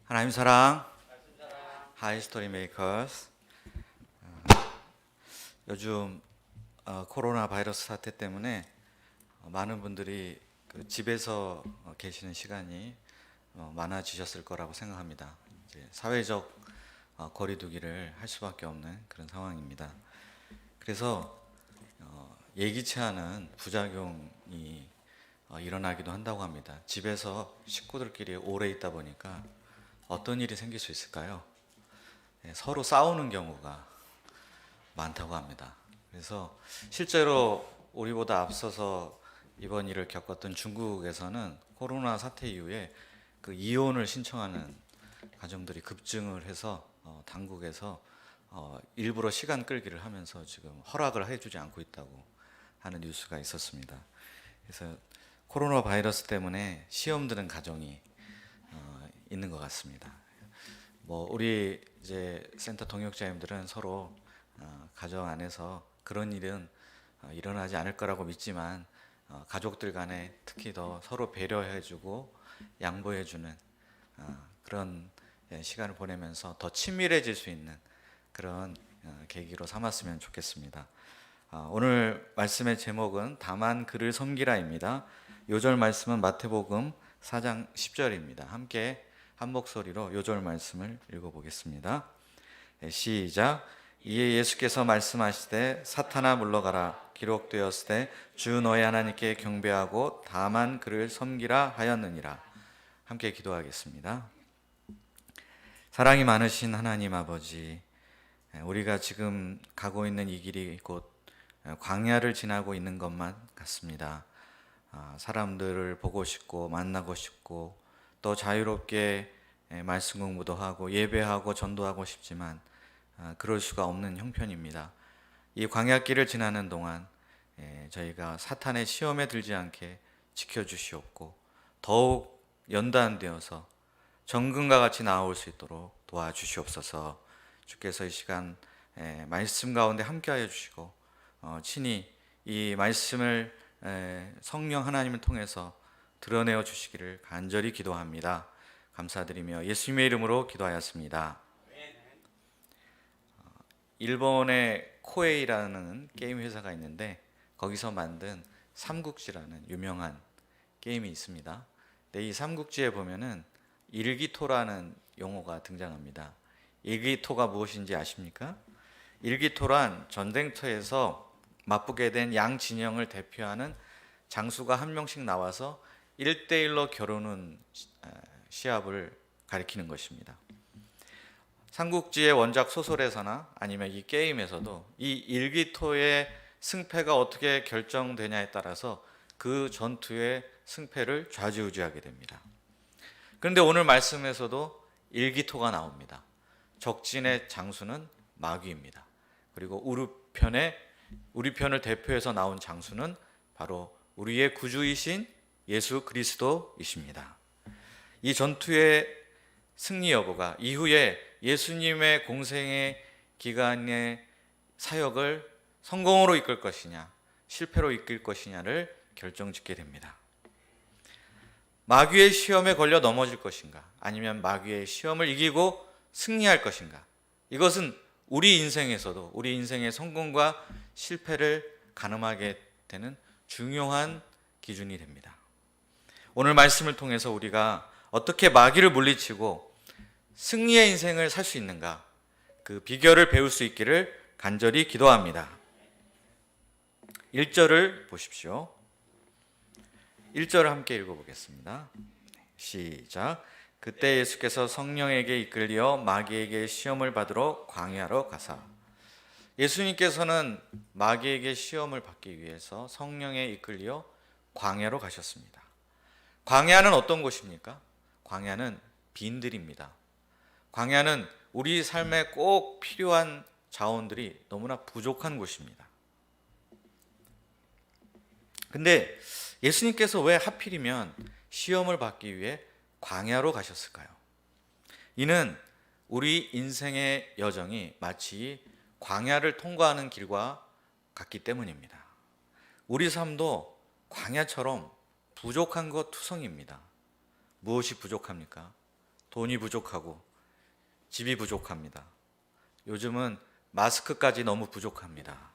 하나님 사랑, 하이스토리 메이커스. 요즘 코로나 바이러스 사태 때문에 많은 분들이 집에서 계시는 시간이 많아지셨을 거라고 생각합니다. 이제 사회적 거리두기를 할 수밖에 없는 그런 상황입니다. 그래서 예기치 않은 부작용이 일어나기도 한다고 합니다. 집에서 식구들끼리 오래 있다 보니까 어떤 일이 생길 수 있을까요? 서로 싸우는 경우가 많다고 합니다. 그래서 실제로 우리보다 앞서서 이번 일을 겪었던 중국에서는 코로나 사태 이후에 그 이혼을 신청하는 가정들이 급증을 해서 당국에서 일부러 시간 끌기를 하면서 지금 허락을 해주지 않고 있다고 하는 뉴스가 있었습니다. 그래서 코로나 바이러스 때문에 시험 드는 가정이 있는 것 같습니다. 우리 이제 센터 동역자님들은 서로 가정 안에서 그런 일은 일어나지 않을 거라고 믿지만 가족들 간에 특히 더 서로 배려해주고 양보해주는 그런 시간을 보내면서 더 친밀해질 수 있는 그런 계기로 삼았으면 좋겠습니다. 오늘 말씀의 제목은 다만 그를 섬기라입니다. 요절 말씀은 마태복음 4장 10절입니다. 함께 한 목소리로 요절 말씀을 읽어보겠습니다. 시작. 이에 예수께서 말씀하시되 사탄아 물러가라 기록되었으되 주 너의 하나님께 경배하고 다만 그를 섬기라 하였느니라. 함께 기도하겠습니다. 사랑이 많으신 하나님 아버지, 우리가 지금 가고 있는 이 길이 곧 광야를 지나고 있는 것만 같습니다. 사람들을 보고 싶고 만나고 싶고 또 자유롭게 말씀 공부도 하고 예배하고 전도하고 싶지만 그럴 수가 없는 형편입니다. 이 광야길을 지나는 동안 저희가 사탄의 시험에 들지 않게 지켜주시옵고 더욱 연단되어서 정금과 같이 나아올 수 있도록 도와주시옵소서. 주께서 이 시간 말씀 가운데 함께하여 주시고 친히 이 말씀을 성령 하나님을 통해서 드러내어 주시기를 간절히 기도합니다. 감사드리며 예수님의 이름으로 기도하였습니다. 일본의 코에이라는 게임 회사가 있는데 거기서 만든 삼국지라는 유명한 게임이 있습니다. 근데 이 삼국지에 보면은 일기토라는 용어가 등장합니다. 일기토가 무엇인지 아십니까? 일기토란 전쟁터에서 맞붙게 된 양 진영을 대표하는 장수가 한 명씩 나와서 1대1로 겨루는 시합을 가리키는 것입니다. 삼국지의 원작 소설에서나 아니면 이 게임에서도 이 일기토의 승패가 어떻게 결정되냐에 따라서 그 전투의 승패를 좌지우지하게 됩니다. 그런데 오늘 말씀에서도 일기토가 나옵니다. 적진의 장수는 마귀입니다. 그리고 우리 편을 대표해서 나온 장수는 바로 우리의 구주이신 예수 그리스도이십니다. 이 전투의 승리 여부가 이후에 예수님의 공생의 기간의 사역을 성공으로 이끌 것이냐 실패로 이끌 것이냐를 결정짓게 됩니다. 마귀의 시험에 걸려 넘어질 것인가 아니면 마귀의 시험을 이기고 승리할 것인가, 이것은 우리 인생에서도 우리 인생의 성공과 실패를 가늠하게 되는 중요한 기준이 됩니다. 오늘 말씀을 통해서 우리가 어떻게 마귀를 물리치고 승리의 인생을 살 수 있는가, 그 비결을 배울 수 있기를 간절히 기도합니다. 1절을 보십시오. 1절을 함께 읽어보겠습니다. 시작. 그때 예수께서 성령에게 이끌려 마귀에게 시험을 받으러 광야로 가사. 예수님께서는 마귀에게 시험을 받기 위해서 성령에 이끌려 광야로 가셨습니다. 광야는 어떤 곳입니까? 광야는 빈들입니다. 광야는 우리 삶에 꼭 필요한 자원들이 너무나 부족한 곳입니다. 근데 예수님께서 왜 하필이면 시험을 받기 위해 광야로 가셨을까요? 이는 우리 인생의 여정이 마치 광야를 통과하는 길과 같기 때문입니다. 우리 삶도 광야처럼 부족한 것 투성입니다. 무엇이 부족합니까? 돈이 부족하고 집이 부족합니다. 요즘은 마스크까지 너무 부족합니다.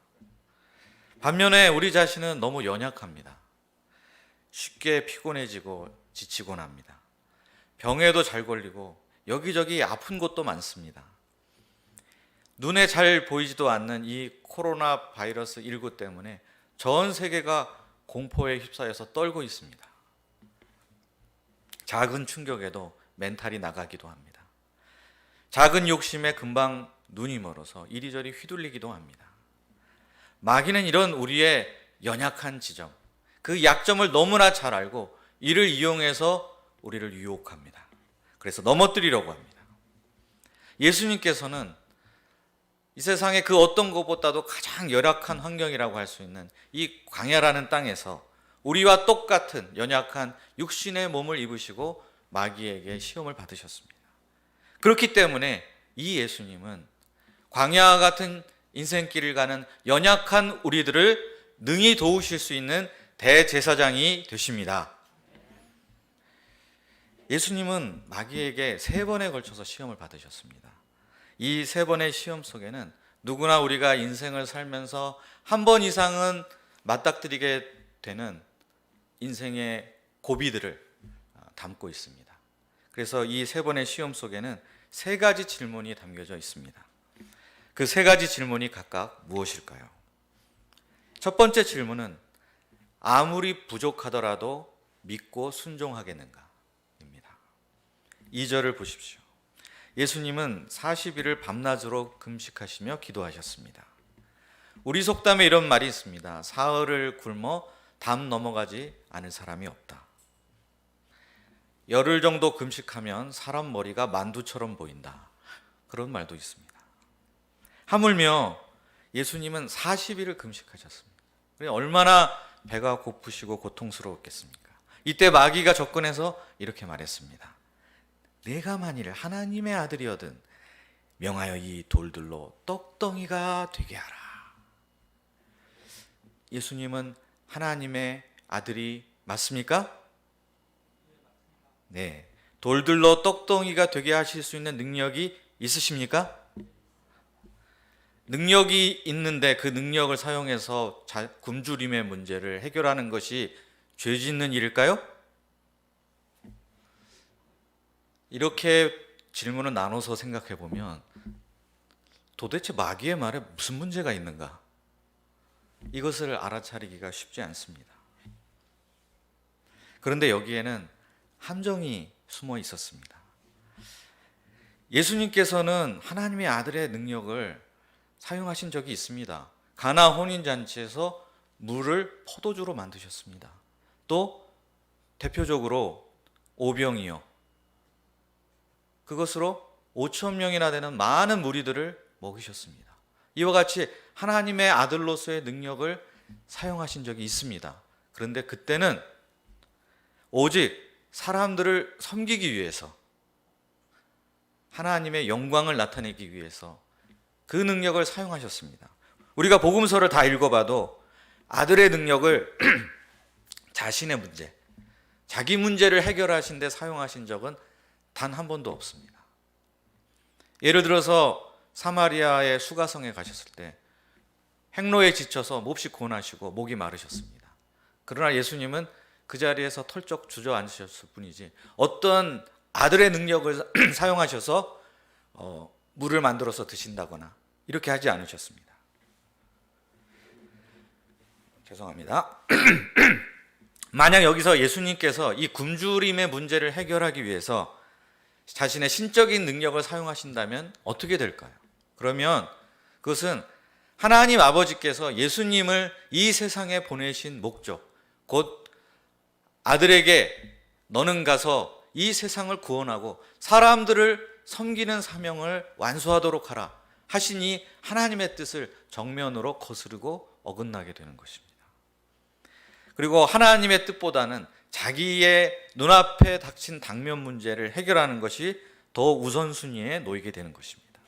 반면에 우리 자신은 너무 연약합니다. 쉽게 피곤해지고 지치곤 합니다. 병에도 잘 걸리고 여기저기 아픈 곳도 많습니다. 눈에 잘 보이지도 않는 이 코로나 바이러스 19 때문에 전 세계가 공포에 휩싸여서 떨고 있습니다. 작은 충격에도 멘탈이 나가기도 합니다. 작은 욕심에 금방 눈이 멀어서 이리저리 휘둘리기도 합니다. 마귀는 이런 우리의 연약한 지점, 그 약점을 너무나 잘 알고 이를 이용해서 우리를 유혹합니다. 그래서 넘어뜨리려고 합니다. 예수님께서는 이 세상의 그 어떤 것보다도 가장 열악한 환경이라고 할 수 있는 이 광야라는 땅에서 우리와 똑같은 연약한 육신의 몸을 입으시고 마귀에게 시험을 받으셨습니다. 그렇기 때문에 이 예수님은 광야와 같은 인생길을 가는 연약한 우리들을 능히 도우실 수 있는 대제사장이 되십니다. 예수님은 마귀에게 3번에 걸쳐서 시험을 받으셨습니다. 이 3번의 시험 속에는 누구나 우리가 인생을 살면서 한 번 이상은 맞닥뜨리게 되는 인생의 고비들을 담고 있습니다. 그래서 이 3번의 시험 속에는 3가지 질문이 담겨져 있습니다. 그 3가지 질문이 각각 무엇일까요? 첫 번째 질문은 아무리 부족하더라도 믿고 순종하겠는가? 입니다. 2절을 보십시오. 예수님은 40일을 밤낮으로 금식하시며 기도하셨습니다. 우리 속담에 이런 말이 있습니다. 사흘을 굶어 담 넘어가지 않을 사람이 없다. 열흘 정도 금식하면 사람 머리가 만두처럼 보인다. 그런 말도 있습니다. 하물며 예수님은 40일을 금식하셨습니다. 얼마나 배가 고프시고 고통스러웠겠습니까? 이때 마귀가 접근해서 이렇게 말했습니다. 내가 만일 하나님의 아들이거든 명하여 이 돌들로 떡덩이가 되게 하라. 예수님은 하나님의 아들이 맞습니까? 네. 돌들로 떡덩이가 되게 하실 수 있는 능력이 있으십니까? 능력이 있는데 그 능력을 사용해서 굶주림의 문제를 해결하는 것이 죄 짓는 일일까요? 이렇게 질문을 나눠서 생각해 보면 도대체 마귀의 말에 무슨 문제가 있는가? 이것을 알아차리기가 쉽지 않습니다. 그런데 여기에는 함정이 숨어 있었습니다. 예수님께서는 하나님의 아들의 능력을 사용하신 적이 있습니다. 가나 혼인잔치에서 물을 포도주로 만드셨습니다. 또 대표적으로 오병이어 그것으로 5천 명이나 되는 많은 무리들을 먹이셨습니다. 이와 같이 하나님의 아들로서의 능력을 사용하신 적이 있습니다. 그런데 그때는 오직 사람들을 섬기기 위해서 하나님의 영광을 나타내기 위해서 그 능력을 사용하셨습니다. 우리가 복음서를 다 읽어봐도 아들의 능력을 자신의 문제, 자기 문제를 해결하신 데 사용하신 적은 단 한 번도 없습니다. 예를 들어서 사마리아의 수가성에 가셨을 때 행로에 지쳐서 몹시 고나시고 목이 마르셨습니다. 그러나 예수님은 그 자리에서 털쩍 주저앉으셨을 뿐이지 어떤 아들의 능력을 사용하셔서 물을 만들어서 드신다거나 이렇게 하지 않으셨습니다. 죄송합니다. 만약 여기서 예수님께서 이 굶주림의 문제를 해결하기 위해서 자신의 신적인 능력을 사용하신다면 어떻게 될까요? 그러면 그것은 하나님 아버지께서 예수님을 이 세상에 보내신 목적, 곧 아들에게 너는 가서 이 세상을 구원하고 사람들을 섬기는 사명을 완수하도록 하라 하시니 하나님의 뜻을 정면으로 거스르고 어긋나게 되는 것입니다. 그리고 하나님의 뜻보다는 자기의 눈앞에 닥친 당면 문제를 해결하는 것이 더 우선순위에 놓이게 되는 것입니다.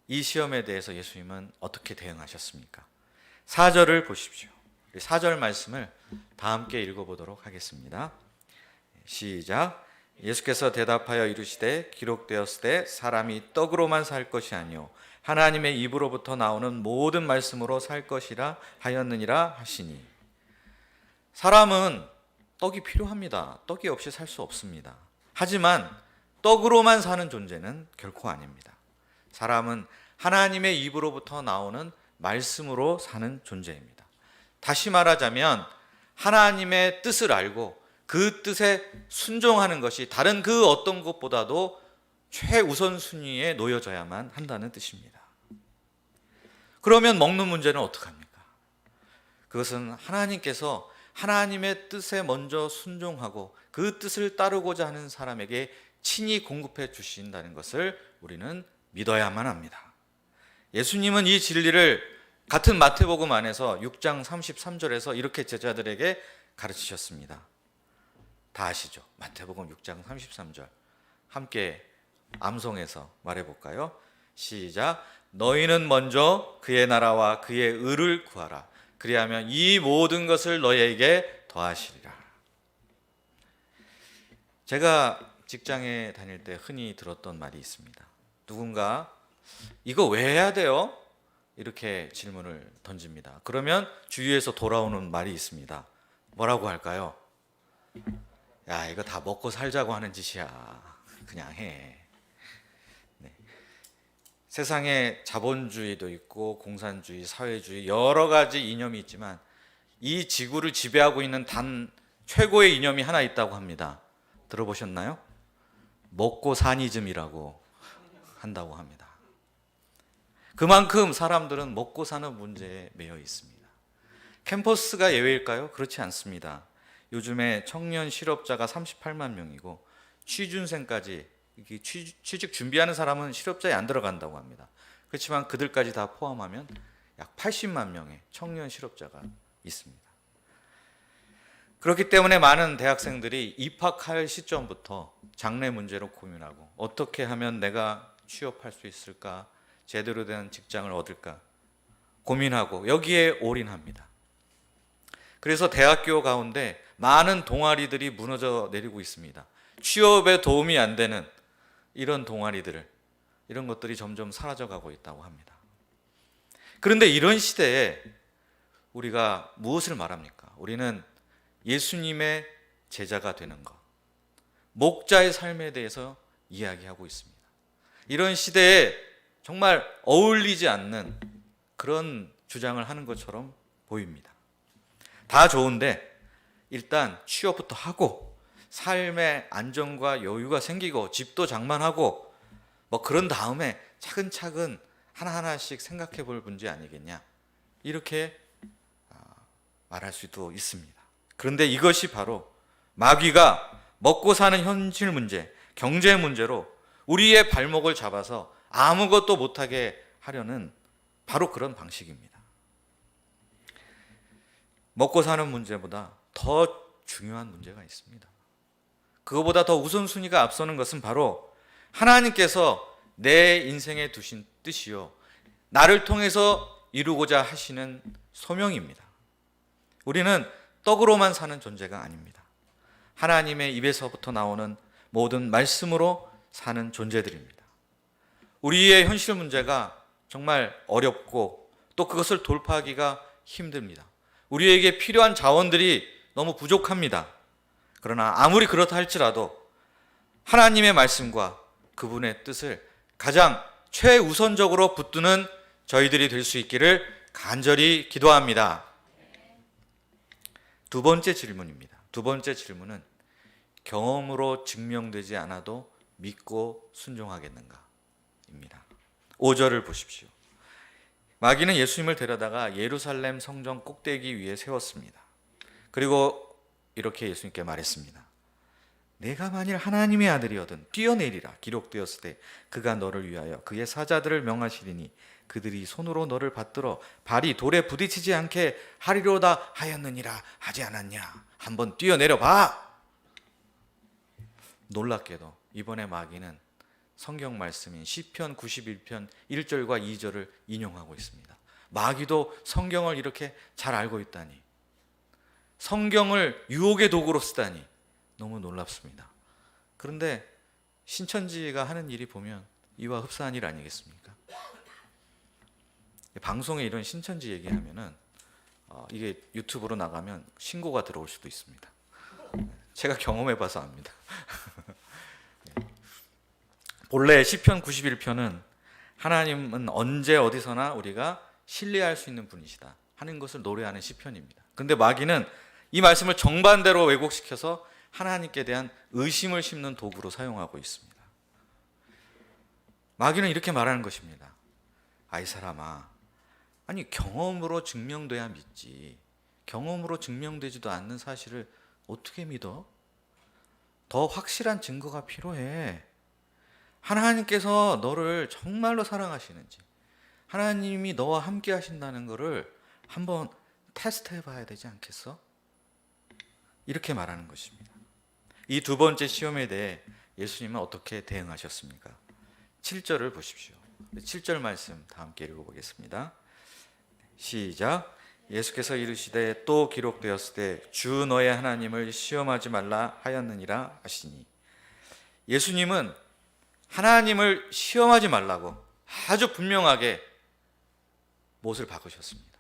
이 시험에 대해서 예수님은 어떻게 대응하셨습니까? 4절을 보십시오. 4절 말씀을 다 함께 읽어보도록 하겠습니다. 시작. 예수께서 대답하여 이르시되 기록되었으되 사람이 떡으로만 살 것이 아니요 하나님의 입으로부터 나오는 모든 말씀으로 살 것이라 하였느니라 하시니. 사람은 떡이 필요합니다. 떡이 없이 살 수 없습니다. 하지만 떡으로만 사는 존재는 결코 아닙니다. 사람은 하나님의 입으로부터 나오는 말씀으로 사는 존재입니다. 다시 말하자면 하나님의 뜻을 알고 그 뜻에 순종하는 것이 다른 그 어떤 것보다도 최우선순위에 놓여져야만 한다는 뜻입니다. 그러면 먹는 문제는 어떡합니까? 그것은 하나님께서 하나님의 뜻에 먼저 순종하고 그 뜻을 따르고자 하는 사람에게 친히 공급해 주신다는 것을 우리는 믿어야만 합니다. 예수님은 이 진리를 같은 마태복음 안에서 6장 33절에서 이렇게 제자들에게 가르치셨습니다. 다 아시죠? 마태복음 6장 33절 함께 암송해서 말해볼까요? 시작. 너희는 먼저 그의 나라와 그의 의를 구하라. 그리하면 이 모든 것을 너희에게 더하시리라. 제가 직장에 다닐 때 흔히 들었던 말이 있습니다. 누군가 이거 왜 해야 돼요? 이렇게 질문을 던집니다. 그러면 주위에서 돌아오는 말이 있습니다. 뭐라고 할까요? 야, 이거 다 먹고 살자고 하는 짓이야. 그냥 해. 네. 세상에 자본주의도 있고 공산주의, 사회주의 여러 가지 이념이 있지만 이 지구를 지배하고 있는 단 최고의 이념이 하나 있다고 합니다. 들어보셨나요? 먹고 사니즘이라고 한다고 합니다. 그만큼 사람들은 먹고 사는 문제에 매여 있습니다. 캠퍼스가 예외일까요? 그렇지 않습니다. 요즘에 청년 실업자가 38만 명이고 취준생까지 취직 준비하는 사람은 실업자에 안 들어간다고 합니다. 그렇지만 그들까지 다 포함하면 약 80만 명의 청년 실업자가 있습니다. 그렇기 때문에 많은 대학생들이 입학할 시점부터 장래 문제로 고민하고 어떻게 하면 내가 취업할 수 있을까, 제대로 된 직장을 얻을까 고민하고 여기에 올인합니다. 그래서 대학교 가운데 많은 동아리들이 무너져 내리고 있습니다. 취업에 도움이 안 되는 이런 동아리들을, 이런 것들이 점점 사라져가고 있다고 합니다. 그런데 이런 시대에 우리가 무엇을 말합니까? 우리는 예수님의 제자가 되는 것, 목자의 삶에 대해서 이야기하고 있습니다. 이런 시대에 정말 어울리지 않는 그런 주장을 하는 것처럼 보입니다. 다 좋은데 일단 취업부터 하고 삶의 안정과 여유가 생기고 집도 장만하고 뭐 그런 다음에 차근차근 하나하나씩 생각해 볼 문제 아니겠냐, 이렇게 말할 수도 있습니다. 그런데 이것이 바로 마귀가 먹고 사는 현실 문제, 경제 문제로 우리의 발목을 잡아서 아무것도 못하게 하려는 바로 그런 방식입니다. 먹고 사는 문제보다 더 중요한 문제가 있습니다. 그거보다 더 우선순위가 앞서는 것은 바로 하나님께서 내 인생에 두신 뜻이요, 나를 통해서 이루고자 하시는 소명입니다. 우리는 떡으로만 사는 존재가 아닙니다. 하나님의 입에서부터 나오는 모든 말씀으로 사는 존재들입니다. 우리의 현실 문제가 정말 어렵고 또 그것을 돌파하기가 힘듭니다. 우리에게 필요한 자원들이 너무 부족합니다. 그러나 아무리 그렇다 할지라도 하나님의 말씀과 그분의 뜻을 가장 최우선적으로 붙드는 저희들이 될 수 있기를 간절히 기도합니다. 두 번째 질문입니다. 두 번째 질문은 경험으로 증명되지 않아도 믿고 순종하겠는가? 입니다. 5절을 보십시오. 마귀는 예수님을 데려다가 예루살렘 성전 꼭대기 위에 세웠습니다. 그리고 이렇게 예수님께 말했습니다. 내가 만일 하나님의 아들이거든 뛰어내리라. 기록되었을 때 그가 너를 위하여 그의 사자들을 명하시리니 그들이 손으로 너를 받들어 발이 돌에 부딪히지 않게 하리로다 하였느니라 하지 않았냐? 한번 뛰어내려 봐. 놀랍게도 이번에 마귀는 성경 말씀인 시편 91편 1절과 2절을 인용하고 있습니다. 마귀도 성경을 이렇게 잘 알고 있다니, 성경을 유혹의 도구로 쓰다니 너무 놀랍습니다. 그런데 신천지가 하는 일이 보면 이와 흡사한 일 아니겠습니까? 방송에 이런 신천지 얘기하면은 이게 유튜브로 나가면 신고가 들어올 수도 있습니다. 제가 경험해봐서 압니다. 본래 시편 91편은 하나님은 언제 어디서나 우리가 신뢰할 수 있는 분이시다 하는 것을 노래하는 시편입니다. 근데 마귀는 이 말씀을 정반대로 왜곡시켜서 하나님께 대한 의심을 심는 도구로 사용하고 있습니다. 마귀는 이렇게 말하는 것입니다. 아이 사람아, 아니 경험으로 증명돼야 믿지, 경험으로 증명되지도 않는 사실을 어떻게 믿어? 더 확실한 증거가 필요해. 하나님께서 너를 정말로 사랑하시는지, 하나님이 너와 함께 하신다는 것을 한번 테스트해 봐야 되지 않겠어? 이렇게 말하는 것입니다. 이 두 번째 시험에 대해 예수님은 어떻게 대응하셨습니까? 7절을 보십시오. 7절 말씀 다 함께 읽어보겠습니다. 시작. 예수께서 이르시되 또 기록되었을 때 주 너의 하나님을 시험하지 말라 하였느니라 하시니, 예수님은 하나님을 시험하지 말라고 아주 분명하게 못을 박으셨습니다.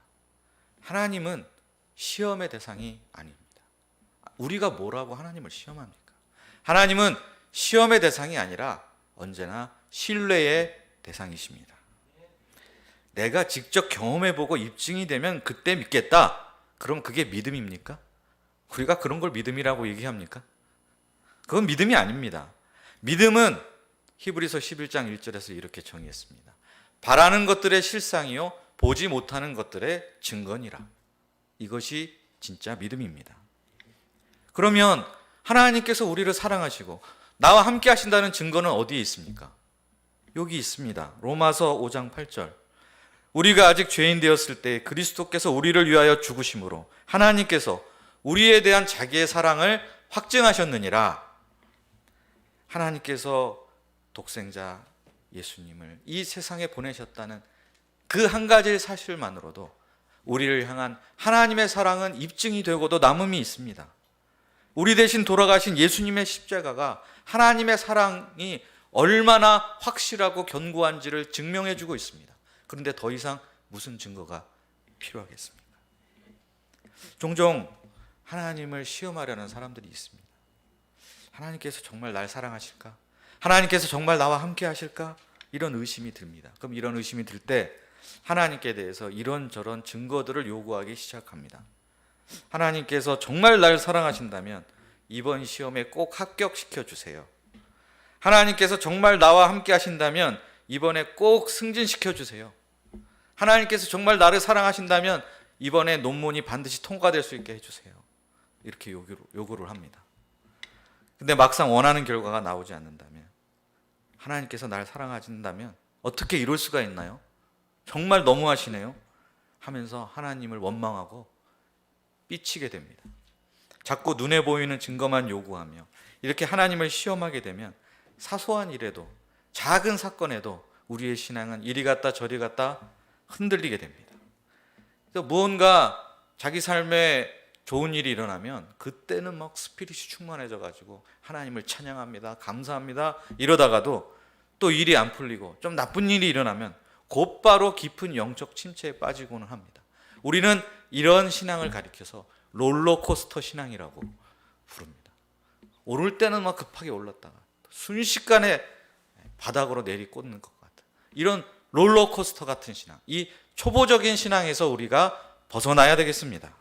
하나님은 시험의 대상이 아닙니다. 우리가 뭐라고 하나님을 시험합니까? 하나님은 시험의 대상이 아니라 언제나 신뢰의 대상이십니다. 내가 직접 경험해보고 입증이 되면 그때 믿겠다. 그럼 그게 믿음입니까? 우리가 그런 걸 믿음이라고 얘기합니까? 그건 믿음이 아닙니다. 믿음은 히브리서 11장 1절에서 이렇게 정의했습니다. 바라는 것들의 실상이요 보지 못하는 것들의 증거니라. 이것이 진짜 믿음입니다. 그러면 하나님께서 우리를 사랑하시고 나와 함께 하신다는 증거는 어디에 있습니까? 여기 있습니다. 로마서 5장 8절. 우리가 아직 죄인 되었을 때 그리스도께서 우리를 위하여 죽으심으로 하나님께서 우리에 대한 자기의 사랑을 확증하셨느니라. 하나님께서 독생자 예수님을 이 세상에 보내셨다는 그 한 가지 사실만으로도 우리를 향한 하나님의 사랑은 입증이 되고도 남음이 있습니다. 우리 대신 돌아가신 예수님의 십자가가 하나님의 사랑이 얼마나 확실하고 견고한지를 증명해 주고 있습니다. 그런데 더 이상 무슨 증거가 필요하겠습니까? 종종 하나님을 시험하려는 사람들이 있습니다. 하나님께서 정말 날 사랑하실까? 하나님께서 정말 나와 함께 하실까? 이런 의심이 듭니다. 그럼 이런 의심이 들 때 하나님께 대해서 이런저런 증거들을 요구하기 시작합니다. 하나님께서 정말 날 사랑하신다면 이번 시험에 꼭 합격시켜 주세요. 하나님께서 정말 나와 함께 하신다면 이번에 꼭 승진시켜 주세요. 하나님께서 정말 나를 사랑하신다면 이번에 논문이 반드시 통과될 수 있게 해주세요. 이렇게 요구를 합니다. 근데 막상 원하는 결과가 나오지 않는다면, 하나님께서 나를 사랑하신다면 어떻게 이럴 수가 있나요? 정말 너무하시네요 하면서 하나님을 원망하고 삐치게 됩니다. 자꾸 눈에 보이는 증거만 요구하며 이렇게 하나님을 시험하게 되면 사소한 일에도, 작은 사건에도 우리의 신앙은 이리 갔다 저리 갔다 흔들리게 됩니다. 그래서 무언가 자기 삶에 좋은 일이 일어나면 그때는 막 스피릿이 충만해져 가지고 하나님을 찬양합니다, 감사합니다 이러다가도 또 일이 안 풀리고 좀 나쁜 일이 일어나면 곧바로 깊은 영적 침체에 빠지고는 합니다. 우리는 이런 신앙을 가리켜서 롤러코스터 신앙이라고 부릅니다. 오를 때는 막 급하게 올랐다가 순식간에 바닥으로 내리꽂는 것 같은 이런 롤러코스터 같은 신앙, 이 초보적인 신앙에서 우리가 벗어나야 되겠습니다.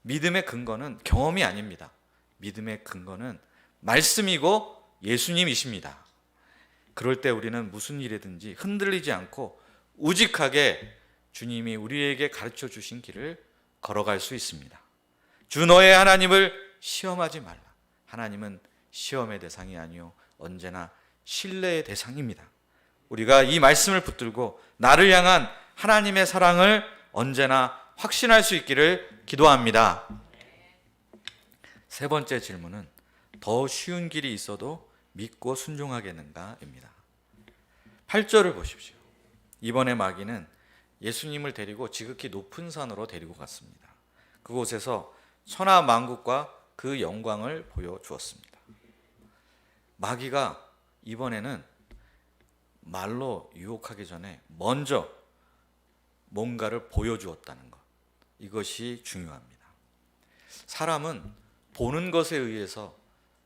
믿음의 근거는 경험이 아닙니다. 믿음의 근거는 말씀이고 예수님이십니다. 그럴 때 우리는 무슨 일이든지 흔들리지 않고 우직하게 주님이 우리에게 가르쳐 주신 길을 걸어갈 수 있습니다. 주 너의 하나님을 시험하지 말라. 하나님은 시험의 대상이 아니요 언제나 신뢰의 대상입니다. 우리가 이 말씀을 붙들고 나를 향한 하나님의 사랑을 언제나 확신할 수 있기를 기도합니다. 세 번째 질문은 더 쉬운 길이 있어도 믿고 순종하겠는가입니다. 8절을 보십시오. 이번에 마귀는 예수님을 데리고 지극히 높은 산으로 데리고 갔습니다. 그곳에서 천하 만국과 그 영광을 보여주었습니다. 마귀가 이번에는 말로 유혹하기 전에 먼저 뭔가를 보여주었다는 것, 이것이 중요합니다. 사람은 보는 것에 의해서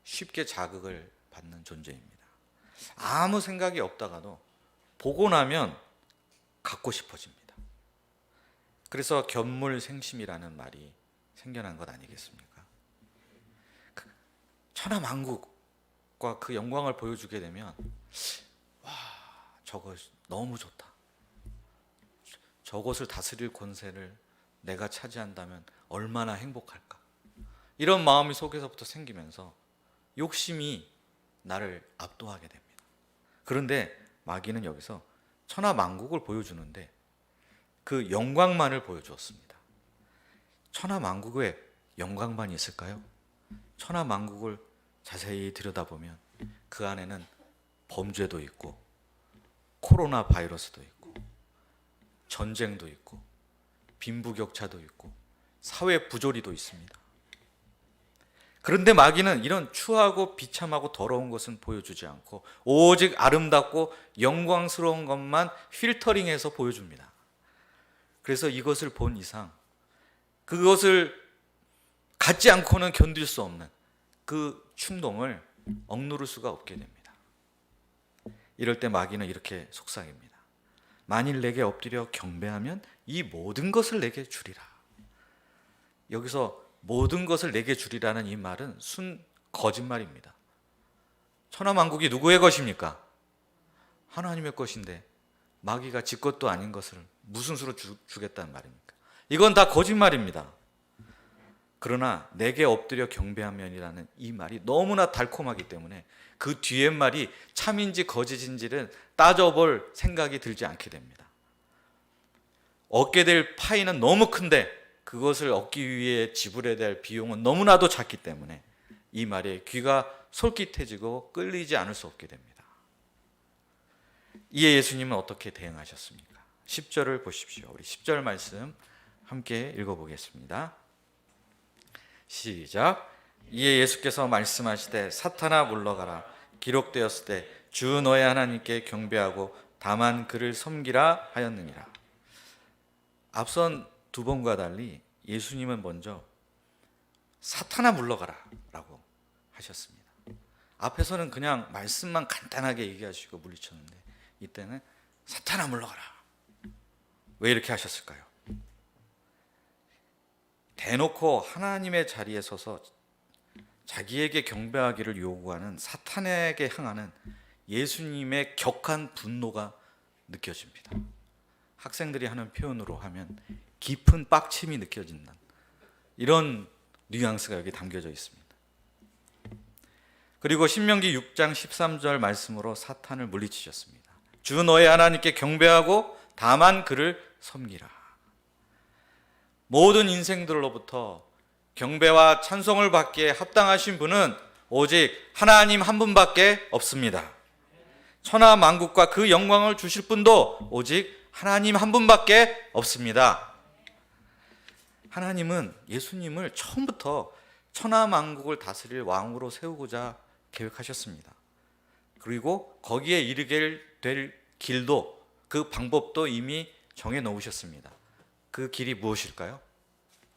쉽게 자극을 받는 존재입니다. 아무 생각이 없다가도 보고 나면 갖고 싶어집니다. 그래서 견물생심이라는 말이 생겨난 것 아니겠습니까? 천하만국과 그 영광을 보여주게 되면 와, 저거 너무 좋다. 저것을 다스릴 권세를 내가 차지한다면 얼마나 행복할까. 이런 마음이 속에서부터 생기면서 욕심이 나를 압도하게 됩니다. 그런데 마귀는 여기서 천하만국을 보여주는데 그 영광만을 보여주었습니다. 천하만국에 영광만 있을까요? 천하만국을 자세히 들여다보면 그 안에는 범죄도 있고 코로나 바이러스도 있고 전쟁도 있고 빈부격차도 있고 사회 부조리도 있습니다. 그런데 마귀는 이런 추하고 비참하고 더러운 것은 보여주지 않고 오직 아름답고 영광스러운 것만 필터링해서 보여줍니다. 그래서 이것을 본 이상 그것을 갖지 않고는 견딜 수 없는 그 충동을 억누를 수가 없게 됩니다. 이럴 때 마귀는 이렇게 속삭입니다. 만일 내게 엎드려 경배하면 이 모든 것을 내게 주리라. 여기서 모든 것을 내게 주리라는 이 말은 순 거짓말입니다. 천하만국이 누구의 것입니까? 하나님의 것인데 마귀가 지 것도 아닌 것을 무슨 수로 주겠다는 말입니까? 이건 다 거짓말입니다. 그러나 내게 엎드려 경배하면이라는 이 말이 너무나 달콤하기 때문에 그 뒤에 말이 참인지 거짓인지를 따져볼 생각이 들지 않게 됩니다. 얻게 될 파이는 너무 큰데 그것을 얻기 위해 지불해야 될 비용은 너무나도 작기 때문에 이 말에 귀가 솔깃해지고 끌리지 않을 수 없게 됩니다. 이에 예수님은 어떻게 대응하셨습니까? 10절을 보십시오. 우리 10절 말씀 함께 읽어보겠습니다. 시작. 이에 예수께서 말씀하시되 사탄아 물러가라. 기록되었을 때 주 너의 하나님께 경배하고 다만 그를 섬기라 하였느니라. 앞선 두 번과 달리 예수님은 먼저 사탄아 물러가라 라고 하셨습니다. 앞에서는 그냥 말씀만 간단하게 얘기하시고 물리쳤는데 이때는 사탄아 물러가라. 왜 이렇게 하셨을까요? 대놓고 하나님의 자리에 서서 자기에게 경배하기를 요구하는 사탄에게 향하는 예수님의 격한 분노가 느껴집니다. 학생들이 하는 표현으로 하면 깊은 빡침이 느껴진다. 이런 뉘앙스가 여기 담겨져 있습니다. 그리고 신명기 6장 13절 말씀으로 사탄을 물리치셨습니다. 주 너의 하나님께 경배하고 다만 그를 섬기라. 모든 인생들로부터 경배와 찬송을 받기에 합당하신 분은 오직 하나님 한 분밖에 없습니다. 천하 만국과 그 영광을 주실 분도 오직 하나님 한 분밖에 없습니다. 하나님은 예수님을 처음부터 천하 만국을 다스릴 왕으로 세우고자 계획하셨습니다. 그리고 거기에 이르게 될 길도 그 방법도 이미 정해 놓으셨습니다. 그 길이 무엇일까요?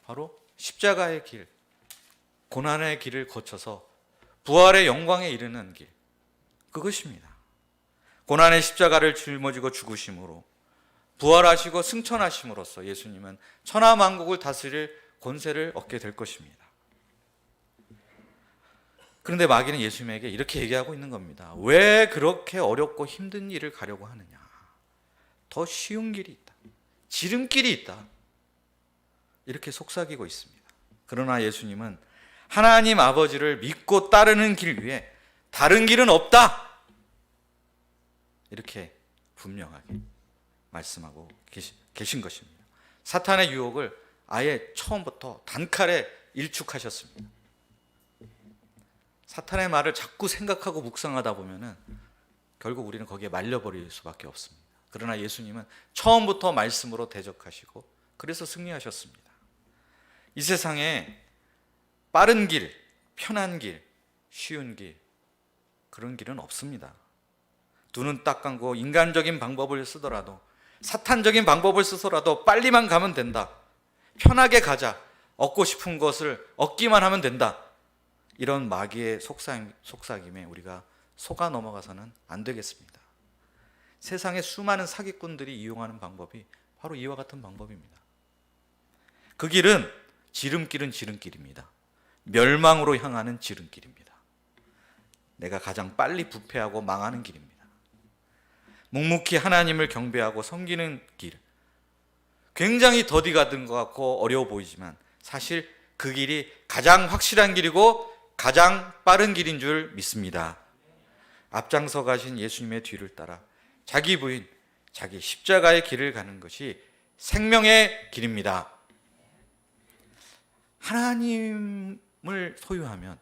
바로 십자가의 길, 고난의 길을 거쳐서 부활의 영광에 이르는 길, 그것입니다. 고난의 십자가를 짊어지고 죽으심으로 부활하시고 승천하심으로써 예수님은 천하 만국을 다스릴 권세를 얻게 될 것입니다. 그런데 마귀는 예수님에게 이렇게 얘기하고 있는 겁니다. 왜 그렇게 어렵고 힘든 일을 가려고 하느냐? 더 쉬운 길이 있다. 지름길이 있다. 이렇게 속삭이고 있습니다. 그러나 예수님은 하나님 아버지를 믿고 따르는 길 위에 다른 길은 없다. 이렇게 분명하게 말씀하고 계신 것입니다. 사탄의 유혹을 아예 처음부터 단칼에 일축하셨습니다. 사탄의 말을 자꾸 생각하고 묵상하다 보면은 결국 우리는 거기에 말려버릴 수밖에 없습니다. 그러나 예수님은 처음부터 말씀으로 대적하시고 그래서 승리하셨습니다. 이 세상에 빠른 길, 편한 길, 쉬운 길, 그런 길은 없습니다. 두 눈 딱 감고 인간적인 방법을 쓰더라도, 사탄적인 방법을 쓰더라도 빨리만 가면 된다, 편하게 가자, 얻고 싶은 것을 얻기만 하면 된다, 이런 마귀의 속삭임에 우리가 속아 넘어가서는 안 되겠습니다. 세상의 수많은 사기꾼들이 이용하는 방법이 바로 이와 같은 방법입니다. 그 길은 지름길입니다. 멸망으로 향하는 지름길입니다. 내가 가장 빨리 부패하고 망하는 길입니다. 묵묵히 하나님을 경배하고 섬기는 길, 굉장히 더디 가든 것 같고 어려워 보이지만 사실 그 길이 가장 확실한 길이고 가장 빠른 길인 줄 믿습니다. 앞장서 가신 예수님의 뒤를 따라 자기 부인, 자기 십자가의 길을 가는 것이 생명의 길입니다. 하나님을 소유하면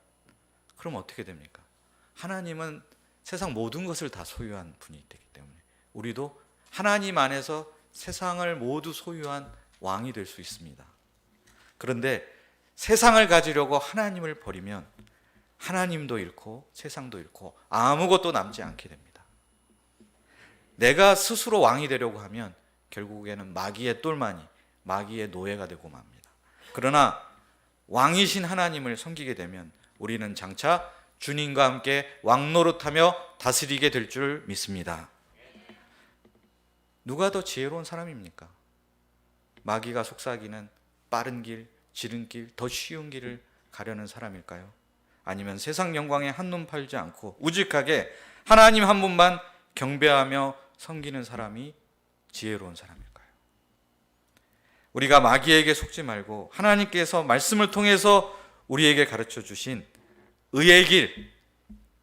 그럼 어떻게 됩니까? 하나님은 세상 모든 것을 다 소유한 분이 되기 때문에 우리도 하나님 안에서 세상을 모두 소유한 왕이 될 수 있습니다. 그런데 세상을 가지려고 하나님을 버리면 하나님도 잃고 세상도 잃고 아무것도 남지 않게 됩니다. 내가 스스로 왕이 되려고 하면 결국에는 마귀의 똘마니, 마귀의 노예가 되고 맙니다. 그러나 왕이신 하나님을 섬기게 되면 우리는 장차 주님과 함께 왕노릇하며 다스리게 될 줄 믿습니다. 누가 더 지혜로운 사람입니까? 마귀가 속삭이는 빠른 길, 지름길, 더 쉬운 길을 가려는 사람일까요? 아니면 세상 영광에 한눈 팔지 않고 우직하게 하나님 한 분만 경배하며 섬기는 사람이 지혜로운 사람일까요? 우리가 마귀에게 속지 말고 하나님께서 말씀을 통해서 우리에게 가르쳐 주신 의의 길,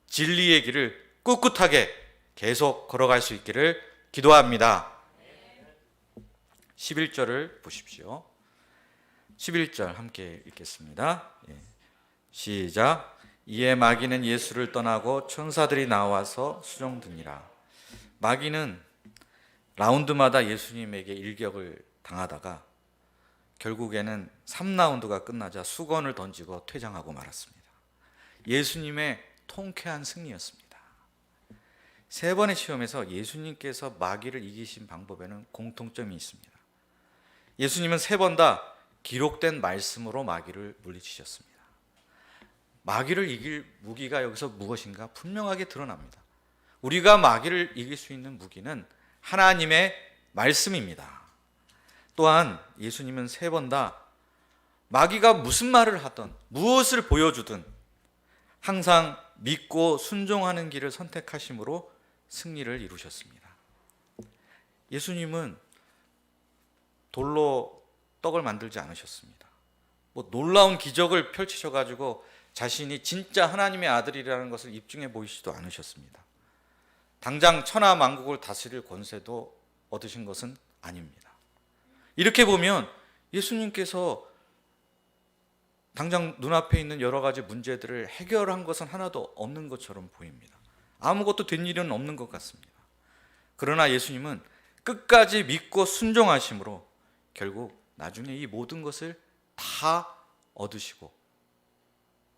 진리의 길을 꿋꿋하게 계속 걸어갈 수 있기를 기도합니다. 11절을 보십시오. 11절 함께 읽겠습니다. 시작. 이에 마귀는 예수를 떠나고 천사들이 나와서 수종드니라. 마귀는 라운드마다 예수님에게 일격을 당하다가 결국에는 3라운드가 끝나자 수건을 던지고 퇴장하고 말았습니다. 예수님의 통쾌한 승리였습니다. 세 번의 시험에서 예수님께서 마귀를 이기신 방법에는 공통점이 있습니다. 예수님은 세 번 다 기록된 말씀으로 마귀를 물리치셨습니다. 마귀를 이길 무기가 여기서 무엇인가 분명하게 드러납니다. 우리가 마귀를 이길 수 있는 무기는 하나님의 말씀입니다. 또한 예수님은 세 번 다 마귀가 무슨 말을 하든 무엇을 보여주든 항상 믿고 순종하는 길을 선택하심으로 승리를 이루셨습니다. 예수님은 돌로 떡을 만들지 않으셨습니다. 놀라운 기적을 펼치셔가지고 자신이 진짜 하나님의 아들이라는 것을 입증해 보이지도 않으셨습니다. 당장 천하 만국을 다스릴 권세도 얻으신 것은 아닙니다. 이렇게 보면 예수님께서 당장 눈앞에 있는 여러 가지 문제들을 해결한 것은 하나도 없는 것처럼 보입니다. 아무것도 된 일은 없는 것 같습니다. 그러나 예수님은 끝까지 믿고 순종하심으로 결국 나중에 이 모든 것을 다 얻으시고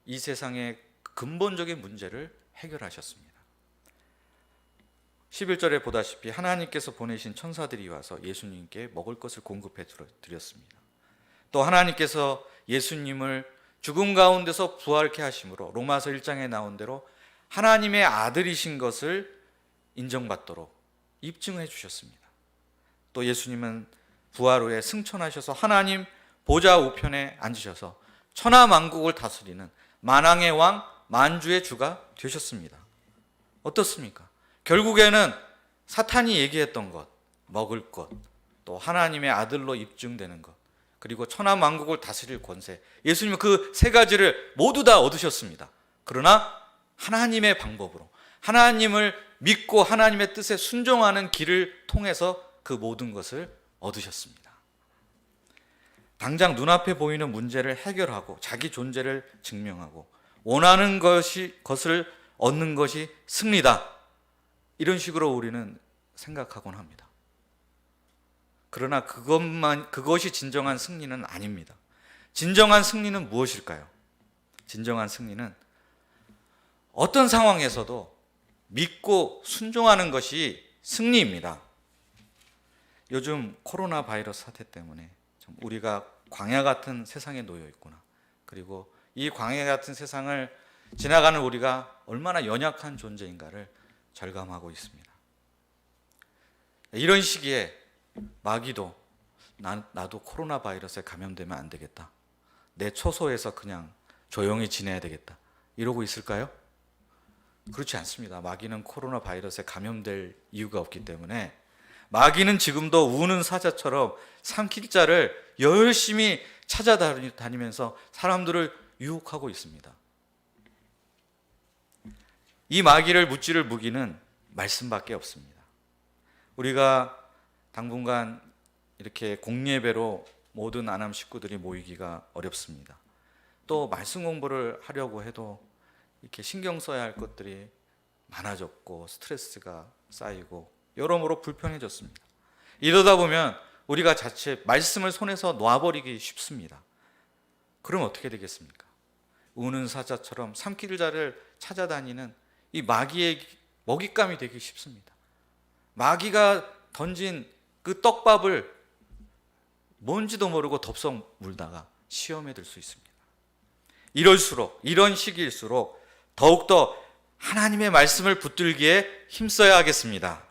이 세상의 근본적인 문제를 해결하셨습니다. 11절에 보다시피 하나님께서 보내신 천사들이 와서 예수님께 먹을 것을 공급해 드렸습니다. 또 하나님께서 예수님을 죽음 가운데서 부활케 하심으로 로마서 1장에 나온 대로 하나님의 아들이신 것을 인정받도록 입증해 주셨습니다. 또 예수님은 부활 후에 승천하셔서 하나님 보좌 우편에 앉으셔서 천하 만국을 다스리는 만왕의 왕, 만주의 주가 되셨습니다. 어떻습니까? 결국에는 사탄이 얘기했던 것, 먹을 것, 또 하나님의 아들로 입증되는 것, 그리고 천하 만국을 다스릴 권세, 예수님은 그 세 가지를 모두 다 얻으셨습니다. 그러나 하나님의 방법으로 하나님을 믿고 하나님의 뜻에 순종하는 길을 통해서 그 모든 것을 얻으셨습니다. 당장 눈앞에 보이는 문제를 해결하고 자기 존재를 증명하고 원하는 것을 얻는 것이 승리다, 이런 식으로 우리는 생각하곤 합니다. 그러나 그것이 진정한 승리는 아닙니다. 진정한 승리는 무엇일까요? 진정한 승리는 어떤 상황에서도 믿고 순종하는 것이 승리입니다. 요즘 코로나 바이러스 사태 때문에 좀 우리가 광야 같은 세상에 놓여 있구나. 그리고 이 광야 같은 세상을 지나가는 우리가 얼마나 연약한 존재인가를 절감하고 있습니다. 이런 시기에 마귀도 나도 코로나 바이러스에 감염되면 안 되겠다. 내 초소에서 그냥 조용히 지내야 되겠다. 이러고 있을까요? 그렇지 않습니다. 마귀는 코로나 바이러스에 감염될 이유가 없기 때문에 마귀는 지금도 우는 사자처럼 삼킬 자를 열심히 찾아다니면서 사람들을 유혹하고 있습니다. 이 마귀를 무찌를 무기는 말씀밖에 없습니다. 우리가 당분간 이렇게 공예배로 모든 안암 식구들이 모이기가 어렵습니다. 또 말씀 공부를 하려고 해도 이렇게 신경 써야 할 것들이 많아졌고 스트레스가 쌓이고 여러모로 불편해졌습니다. 이러다 보면 우리가 자칫 말씀을 손에서 놔버리기 쉽습니다. 그럼 어떻게 되겠습니까? 우는 사자처럼 삼킬 자를 찾아다니는 이 마귀의 먹잇감이 되기 쉽습니다. 마귀가 던진 그 떡밥을 뭔지도 모르고 덥석 물다가 시험에 들 수 있습니다. 이럴수록, 이런 시기일수록 더욱더 하나님의 말씀을 붙들기에 힘써야 하겠습니다.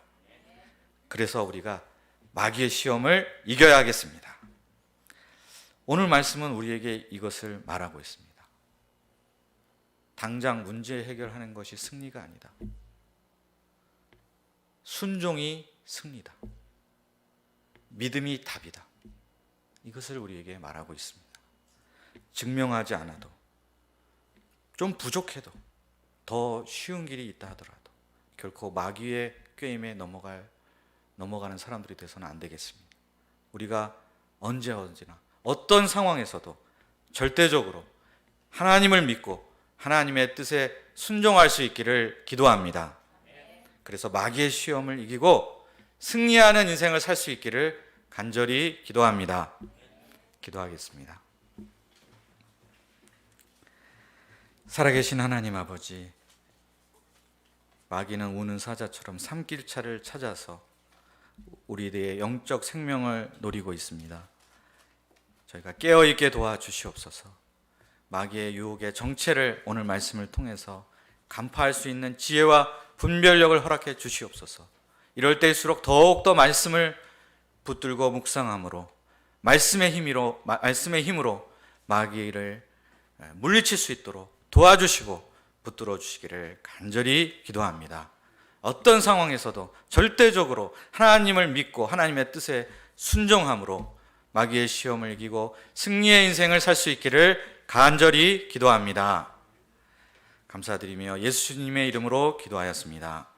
그래서 우리가 마귀의 시험을 이겨야 하겠습니다. 오늘 말씀은 우리에게 이것을 말하고 있습니다. 당장 문제 해결하는 것이 승리가 아니다. 순종이 승리다. 믿음이 답이다. 이것을 우리에게 말하고 있습니다. 증명하지 않아도, 좀 부족해도, 더 쉬운 길이 있다 하더라도 결코 마귀의 꾀임에 넘어가는 사람들이 돼서는 안 되겠습니다. 우리가 언제나 어떤 상황에서도 절대적으로 하나님을 믿고 하나님의 뜻에 순종할 수 있기를 기도합니다. 그래서 마귀의 시험을 이기고 승리하는 인생을 살 수 있기를 간절히 기도합니다. 기도하겠습니다. 살아계신 하나님 아버지, 마귀는 우는 사자처럼 삼킬 차를 찾아서 우리의 영적 생명을 노리고 있습니다. 저희가 깨어있게 도와주시옵소서. 마귀의 유혹의 정체를 오늘 말씀을 통해서 간파할 수 있는 지혜와 분별력을 허락해 주시옵소서. 이럴 때일수록 더욱더 말씀을 붙들고 묵상함으로 말씀의 힘으로 마귀를 물리칠 수 있도록 도와주시고 붙들어 주시기를 간절히 기도합니다. 어떤 상황에서도 절대적으로 하나님을 믿고 하나님의 뜻에 순종함으로 마귀의 시험을 이기고 승리의 인생을 살 수 있기를 간절히 기도합니다. 감사드리며 예수님의 이름으로 기도하였습니다.